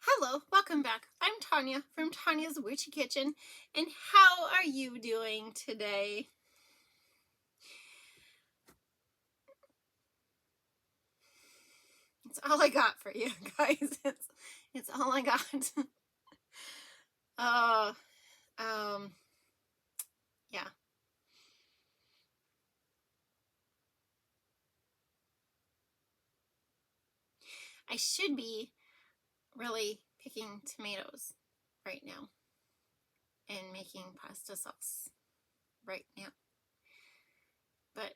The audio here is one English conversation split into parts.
Hello, welcome back. I'm Tonya from Tonya's Witchy Kitchen, and how are you doing today? It's all I got for you guys. It's all I got. uh, yeah. I should be really picking tomatoes right now and making pasta sauce right now. But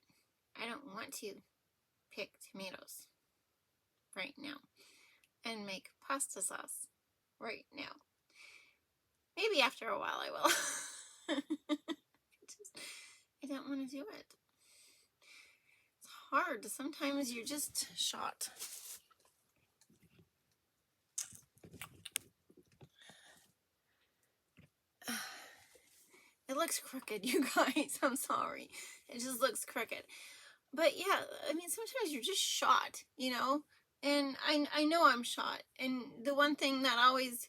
I don't want to pick tomatoes right now and make pasta sauce right now. Maybe after a while I will. I don't want to do it. It's hard. Sometimes you're just shot. It looks crooked, you guys. I'm sorry. It just looks crooked. But yeah, I mean, sometimes you're just shot, you know? And I know I'm shot. And the one thing that always,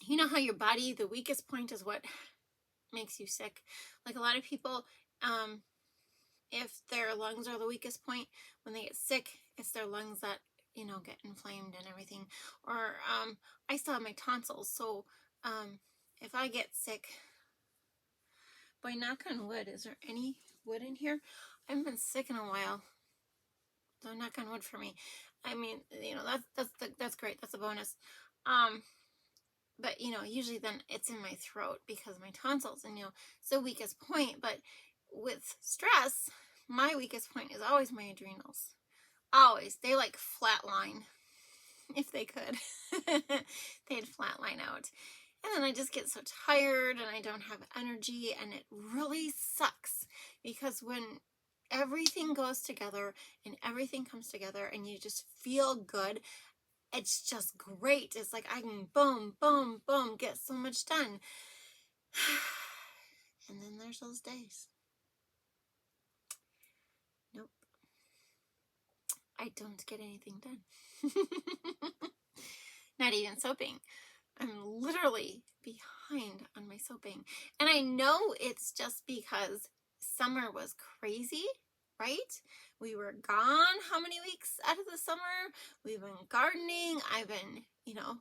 you know how your body, the weakest point is what makes you sick. Like a lot of people, if their lungs are the weakest point, when they get sick, it's their lungs that, you know, get inflamed and everything. Or I still have my tonsils, so if I get sick, boy, knock on wood, is there any wood in here? I haven't been sick in a while, so knock on wood for me. I mean, you know, that's great. That's a bonus. But you know, usually then it's in my throat because my tonsils, and you know, it's the weakest point. But with stress, my weakest point is always my adrenals. Always. They like flatline. If they could. They'd flatline out. And then I just get so tired and I don't have energy, and it really sucks because when everything goes together and everything comes together and you just feel good, it's just great. It's like I can boom, boom, boom, get so much done. And then there's those days. Nope. I don't get anything done. Not even soaping. I'm literally behind on my soaping. And I know it's just because summer was crazy, right? We were gone how many weeks out of the summer? We've been gardening. I've been, you know,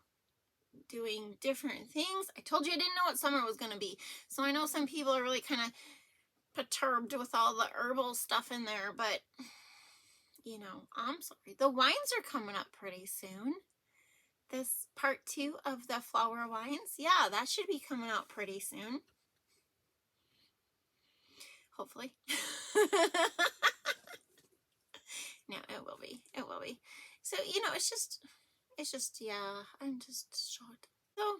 doing different things. I told you I didn't know what summer was going to be. So I know some people are really kind of perturbed with all the herbal stuff in there, but you know, I'm sorry. The wines are coming up pretty soon. This part 2 of the flower wines, yeah, that should be coming out pretty soon. Hopefully. No, it will be. It will be. So, you know, it's just, yeah, I'm just short. So,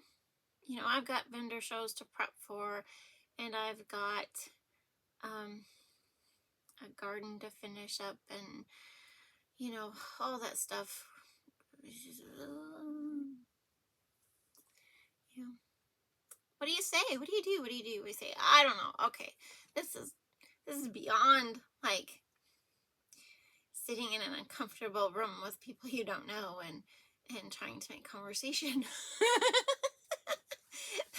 you know, I've got vendor shows to prep for, and I've got a garden to finish up, and, you know, all that stuff. Yeah. What do you say? What do you do? What do you do? We say, I don't know. Okay, this is beyond like sitting in an uncomfortable room with people you don't know and trying to make conversation.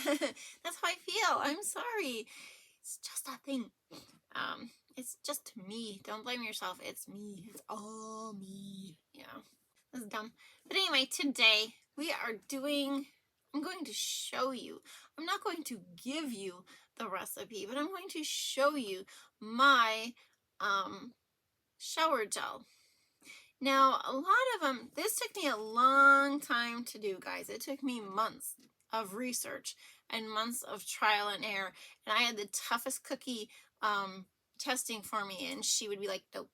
That's how I feel. I'm sorry. It's just a thing. It's just me. Don't blame yourself. It's me. It's all me. Yeah, that's dumb. But anyway, today we are doing, I'm going to show you. I'm not going to give you the recipe, but I'm going to show you my shower gel. Now, a lot of them, this took me a long time to do, guys. It took me months of research and months of trial and error. And I had the toughest cookie testing for me, and she would be like, nope,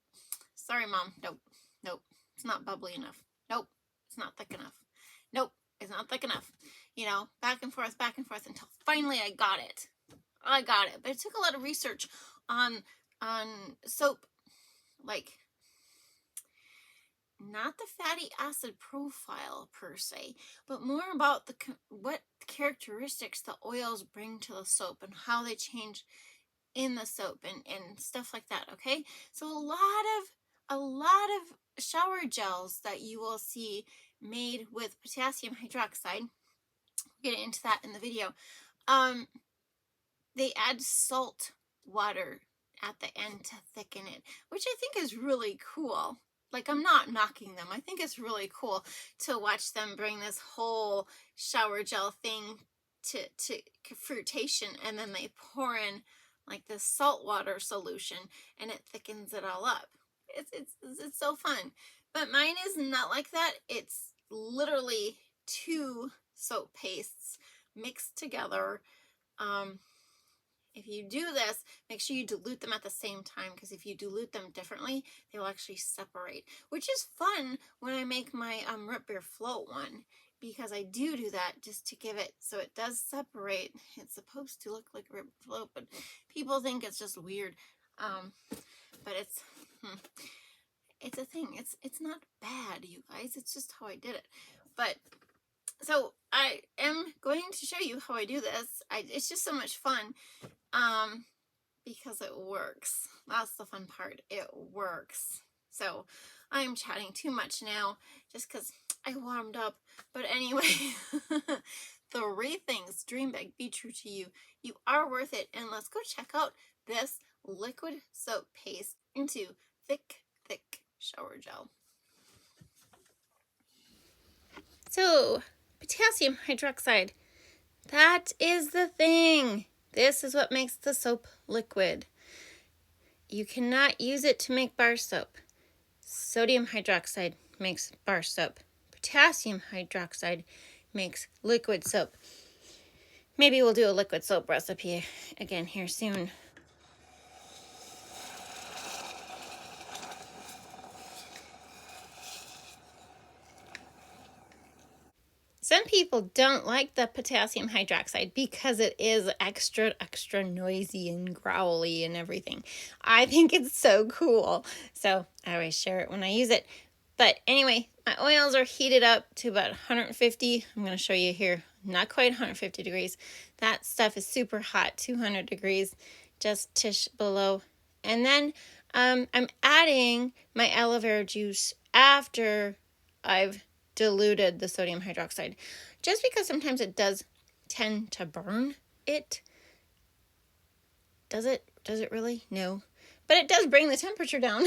sorry, Mom, nope, nope, it's not bubbly enough. Nope, it's not thick enough. Nope, it's not thick enough. You know, back and forth until finally I got it. I got it. But it took a lot of research on soap, like not the fatty acid profile per se, but more about the what characteristics the oils bring to the soap and how they change in the soap and stuff like that. Okay, so a lot of shower gels that you will see made with potassium hydroxide. We'll get into that in the video. They add salt water at the end to thicken it, which I think is really cool. Like, I'm not knocking them. I think it's really cool to watch them bring this whole shower gel thing to fruitation, and then they pour in like this salt water solution and it thickens it all up. It's so fun. But mine is not like that. It's literally two soap pastes mixed together. If you do this, make sure you dilute them at the same time, because if you dilute them differently, they will actually separate, which is fun when I make my root beer float one, because I do that just to give it so it does separate. It's supposed to look like root beer float, but people think it's just weird. But it's a thing. It's not bad, you guys. It's just how I did it. But so I am going to show you how I do this. It's just so much fun. Because it works. That's the fun part. It works. So I'm chatting too much now just because I warmed up. But anyway, 3 things. Dream big, be true to you. You are worth it. And let's go check out this liquid soap paste into thick shower gel. So potassium hydroxide. That is the thing. This is what makes the soap liquid. You cannot use it to make bar soap. Sodium hydroxide makes bar soap. Potassium hydroxide makes liquid soap. Maybe we'll do a liquid soap recipe again here soon. Some people don't like the potassium hydroxide because it is extra noisy and growly and everything. I think it's so cool. So I always share it when I use it. But anyway, my oils are heated up to about 150. I'm going to show you here. Not quite 150 degrees. That stuff is super hot, 200 degrees, just tish below. And then I'm adding my aloe vera juice after I've diluted the sodium hydroxide, just because sometimes it does tend to burn it. Does it really? No, but it does bring the temperature down.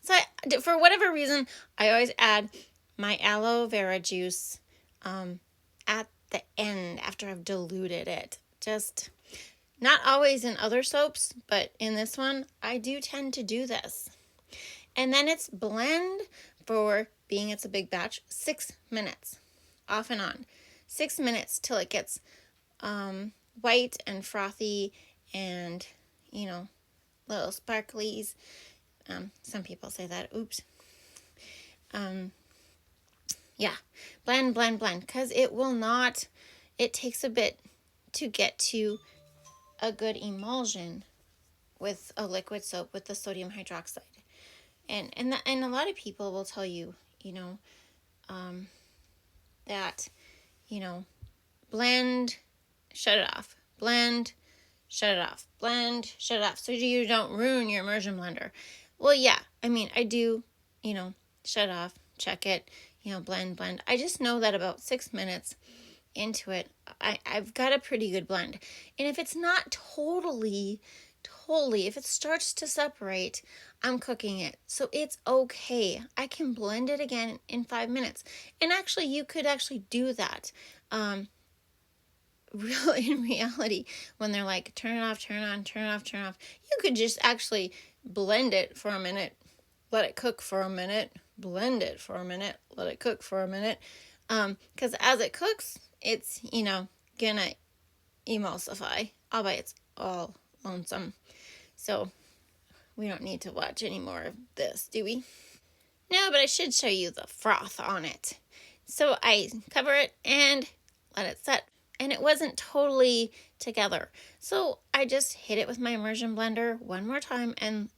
So for whatever reason, I always add my aloe vera juice at the end after I've diluted it. Just not always in other soaps, but in this one I do tend to do this. And then it's blend for, being it's a big batch, 6 minutes, off and on. 6 minutes till it gets white and frothy and, little sparklies. Some people say that. Oops. Yeah. Blend, because it takes a bit to get to a good emulsion with a liquid soap with the sodium hydroxide. And a lot of people will tell you, that, blend, shut it off. Blend, shut it off. Blend, shut it off. So you don't ruin your immersion blender. Well, yeah, I do, shut off, check it, blend. I just know that about 6 minutes into it, I've got a pretty good blend. And if it's not totally, if it starts to separate, I'm cooking it. So it's okay. I can blend it again in 5 minutes. And actually, you could actually do that. In reality, when they're like, turn it off, turn it on, turn it off, turn it off, you could just actually blend it for a minute, let it cook for a minute, blend it for a minute, let it cook for a minute. Because as it cooks, it's, gonna emulsify all by its all lonesome. So we don't need to watch any more of this, do we? No, but I should show you the froth on it. So I cover it and let it set. And it wasn't totally together. So I just hit it with my immersion blender one more time, and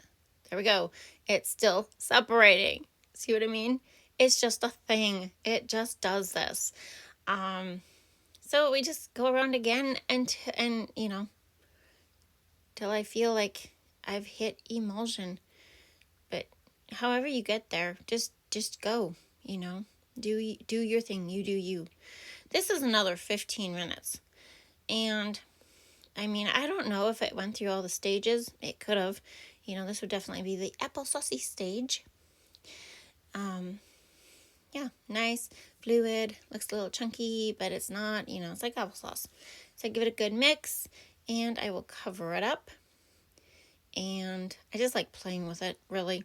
there we go. It's still separating. See what I mean? It's just a thing. It just does this. So we just go around again and till I feel like I've hit emulsion. But however you get there, just go. you know. Do your thing. You do you. This is another 15 minutes. And I mean, I don't know if it went through all the stages. It could have. You know, this would definitely be the applesauce stage. Yeah, nice, fluid, looks a little chunky, but it's not, you know, it's like applesauce. So I give it a good mix, and I will cover it up. And I just like playing with it, really.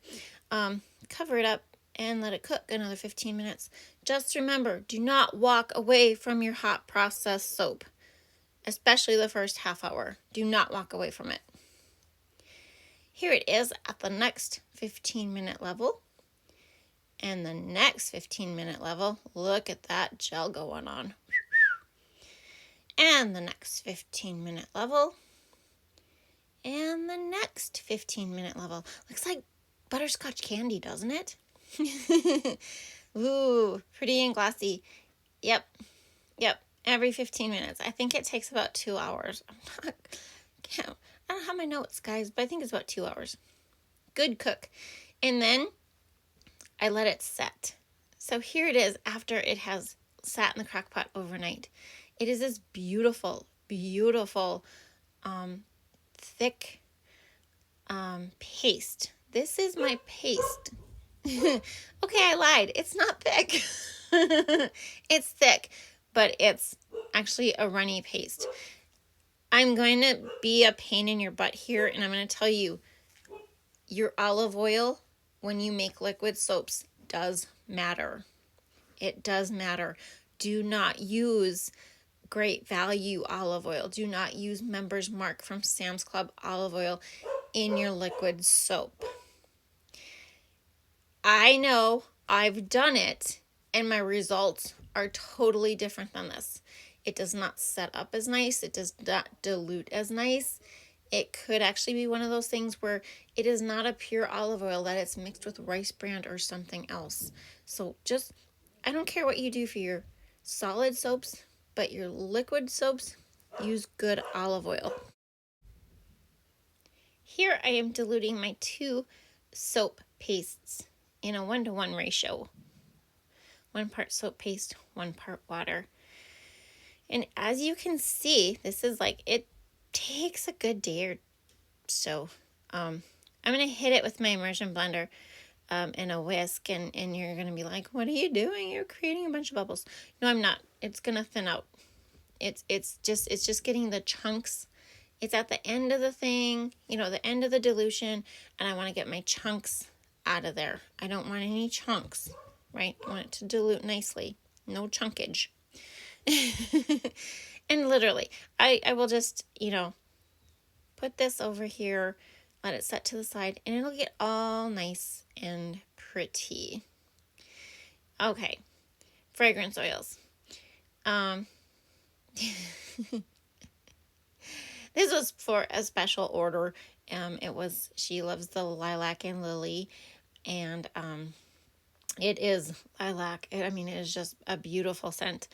Cover it up and let it cook another 15 minutes. Just remember, do not walk away from your hot processed soap, especially the first half hour. Do not walk away from it. Here it is at the next 15-minute level. And the next 15-minute level, look at that gel going on. And the next 15-minute level. And the next 15-minute level. Looks like butterscotch candy, doesn't it? Ooh, pretty and glossy. Yep. Every 15 minutes. I think it takes about 2 hours. I don't have my notes, guys, but I think it's about 2 hours. Good cook. And then I let it set. So here it is after it has sat in the crock pot overnight. It is this beautiful, beautiful, thick paste. This is my paste. Okay, I lied. It's not thick. It's thick, but it's actually a runny paste. I'm going to be a pain in your butt here, and I'm going to tell you, your olive oil, when you make liquid soaps, does matter. It does matter. Do not use Great Value olive oil. Do not use Members Mark from Sam's Club olive oil in your liquid soap. I know I've done it, and my results are totally different than this. It does not set up as nice. It does not dilute as nice. It could actually be one of those things where it is not a pure olive oil, that it's mixed with rice bran or something else. So just, I don't care what you do for your solid soaps, but your liquid soaps, use good olive oil. Here I am diluting my 2 soap pastes in a 1-to-1 ratio. 1 part soap paste, 1 part water. And as you can see, this is like, it takes a good day or so. I'm going to hit it with my immersion blender and a whisk, and you're going to be like, what are you doing? You're creating a bunch of bubbles. No, I'm not. It's going to thin out. It's just getting the chunks. It's at the end of the thing, you know, the end of the dilution, and I want to get my chunks out of there. I don't want any chunks, right? I want it to dilute nicely. No chunkage. And literally, I will just, you know, put this over here, let it set to the side, and it'll get all nice and pretty. Okay, fragrance oils. This was for a special order. It was, she loves the lilac and lily, and it is lilac. I mean, it is just a beautiful scent.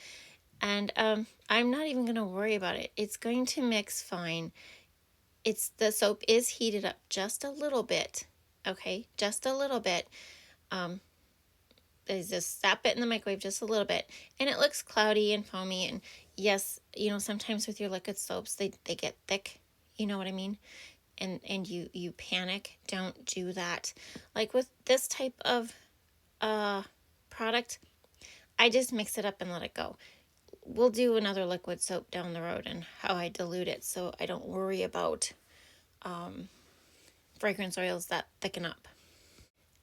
And I'm not even going to worry about it. It's going to mix fine. The soap is heated up just a little bit. Okay, just a little bit. I just zap it in the microwave just a little bit, and it looks cloudy and foamy. And yes, you know, sometimes with your liquid soaps, they get thick. You know what I mean? And you panic. Don't do that. Like with this type of product, I just mix it up and let it go. We'll do another liquid soap down the road and how I dilute it, so I don't worry about fragrance oils that thicken up.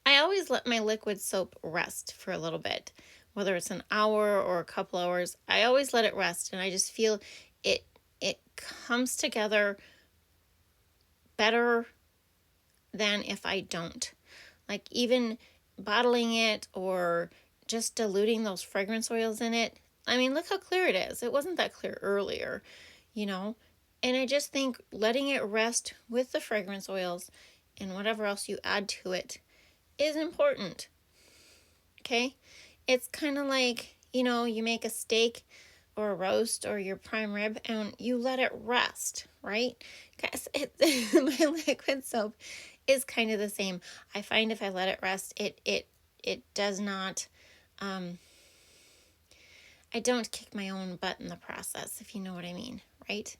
I always let my liquid soap rest for a little bit, whether it's an hour or a couple hours. I always let it rest, and I just feel it comes together better than if I don't. Like even bottling it or just diluting those fragrance oils in it. I mean, look how clear it is. It wasn't that clear earlier, you know. And I just think letting it rest with the fragrance oils and whatever else you add to it is important. Okay? It's kind of like, you know, you make a steak or a roast or your prime rib and you let it rest, right? Guys, my liquid soap is kind of the same. I find if I let it rest, it does not I don't kick my own butt in the process, if you know what I mean, right?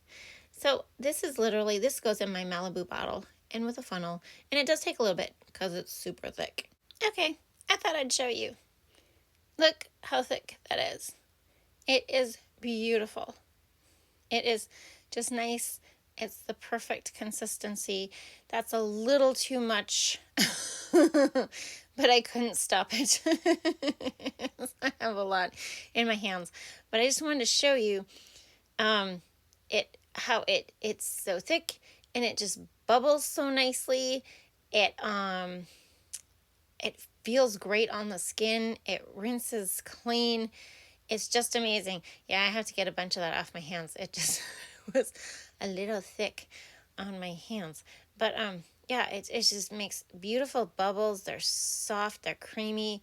So this is literally, this goes in my Malibu bottle and with a funnel, and it does take a little bit because it's super thick. Okay, I thought I'd show you. Look how thick that is. It is beautiful. It is just nice. It's the perfect consistency. That's a little too much, but I couldn't stop it. I have a lot in my hands, but I just wanted to show you it's so thick and it just bubbles so nicely. It feels great on the skin. It rinses clean. It's just amazing. Yeah, I have to get a bunch of that off my hands. It just was a little thick on my hands. But yeah, it just makes beautiful bubbles. They're soft, they're creamy,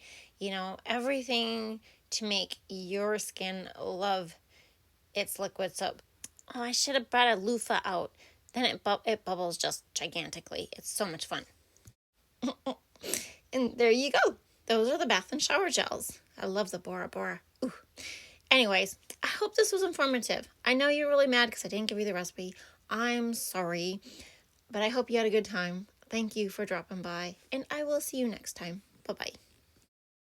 everything to make your skin love its liquid soap. Oh, I should have brought a loofah out. Then it bubbles just gigantically. It's so much fun. And there you go. Those are the bath and shower gels. I love the Bora Bora. Ooh. Anyways, I hope this was informative. I know you're really mad because I didn't give you the recipe. I'm sorry, but I hope you had a good time. Thank you for dropping by, and I will see you next time. Bye-bye.